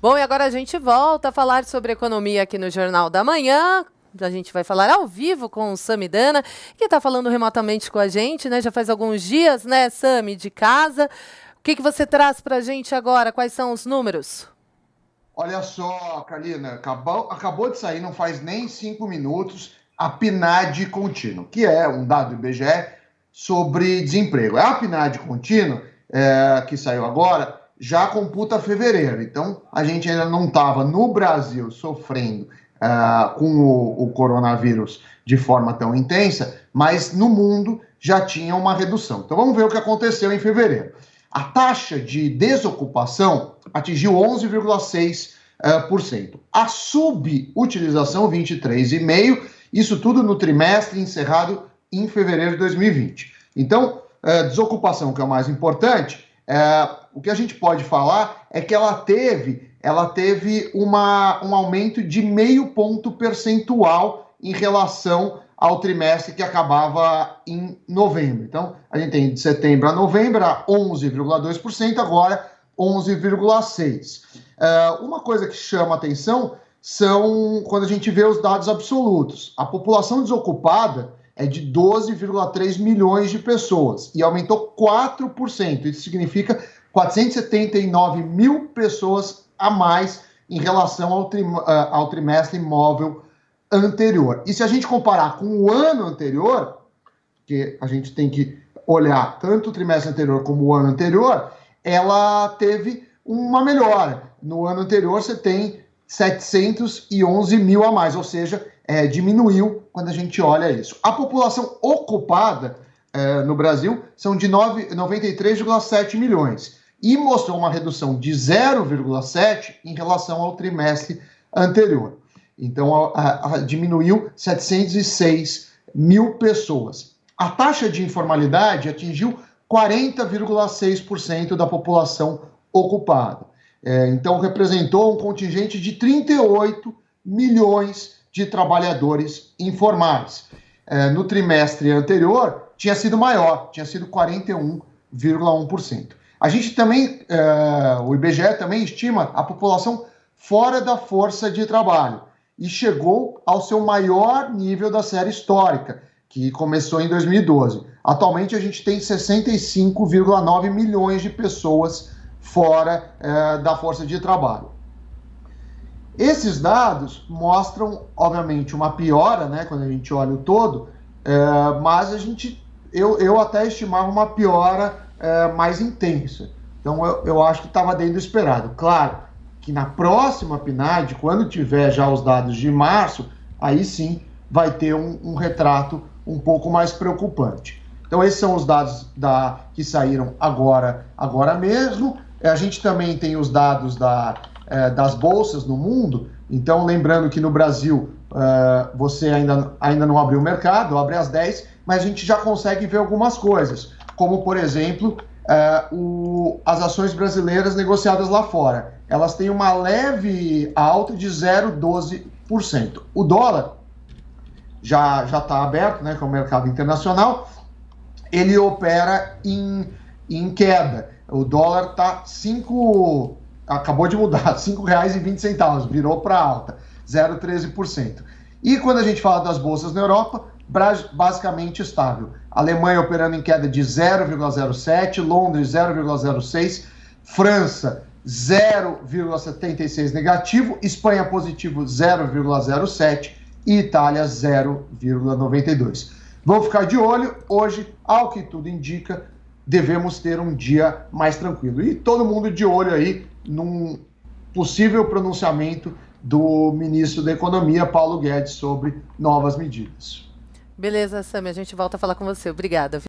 Bom, e agora a gente volta a falar sobre economia aqui no Jornal da Manhã. A gente vai falar ao vivo com o Samidana, que está falando remotamente com a gente, né? Já faz alguns dias, né, Sami, de casa. O que você traz para a gente agora? Quais são os números? Olha só, Carolina, acabou de sair, não faz nem 5 minutos, a PNAD contínuo, que é um dado do IBGE sobre desemprego. A PNAD contínuo, que saiu agora, já computa fevereiro. Então, a gente ainda não estava no Brasil sofrendo com o coronavírus de forma tão intensa, mas no mundo já tinha uma redução. Então, vamos ver o que aconteceu em fevereiro. A taxa de desocupação atingiu 11,6%. A subutilização, 23,5%. Isso tudo no trimestre encerrado em fevereiro de 2020. Então, desocupação, que é o mais importante, o que a gente pode falar é que ela teve um aumento de 0,5 ponto percentual em relação ao trimestre que acabava em novembro. Então, a gente tem de setembro a novembro, era 11,2%, agora 11,6%. Uma coisa que chama atenção são quando a gente vê os dados absolutos. A população desocupada é de 12,3 milhões de pessoas e aumentou 4%. Isso significa 479 mil pessoas a mais em relação ao trimestre imóvel anterior. E se a gente comparar com o ano anterior, que a gente tem que olhar tanto o trimestre anterior como o ano anterior, ela teve uma melhora. No ano anterior você tem 711 mil a mais, ou seja, diminuiu quando a gente olha isso. A população ocupada no Brasil são de 93,7 milhões e mostrou uma redução de 0,7 em relação ao trimestre anterior. Então, diminuiu 706 mil pessoas. A taxa de informalidade atingiu 40,6% da população ocupada. Então, representou um contingente de 38 milhões de trabalhadores informais. No trimestre anterior, tinha sido maior, tinha sido 41,1%. A gente também, o IBGE também estima a população fora da força de trabalho e chegou ao seu maior nível da série histórica, que começou em 2012. Atualmente, a gente tem 65,9 milhões de pessoas fora da força de trabalho. Esses dados mostram, obviamente, uma piora, né, quando a gente olha o todo, mas eu até estimava uma piora mais intensa. Então, eu acho que estava dentro do esperado. Claro que na próxima PNAD, quando tiver já os dados de março, aí sim vai ter um retrato um pouco mais preocupante. Então, esses são os dados que saíram agora mesmo. A gente também tem os dados das bolsas no mundo. Então, lembrando que no Brasil você ainda não abriu o mercado, abre às 10, mas a gente já consegue ver algumas coisas, como, por exemplo, as ações brasileiras negociadas lá fora. Elas têm uma leve alta de 0,12%. O dólar já está aberto, né, que é o mercado internacional, ele opera em queda. O dólar está acabou de mudar, R$ 5,20, virou para alta, 0,13%. E quando a gente fala das bolsas na Europa, basicamente estável. Alemanha operando em queda de 0,07%, Londres 0,06%, França 0,76% negativo, Espanha positivo 0,07% e Itália 0,92%. Vamos ficar de olho. Hoje, ao que tudo indica, devemos ter um dia mais tranquilo. E todo mundo de olho aí num possível pronunciamento do ministro da Economia, Paulo Guedes, sobre novas medidas. Beleza, Sami, a gente volta a falar com você. Obrigada.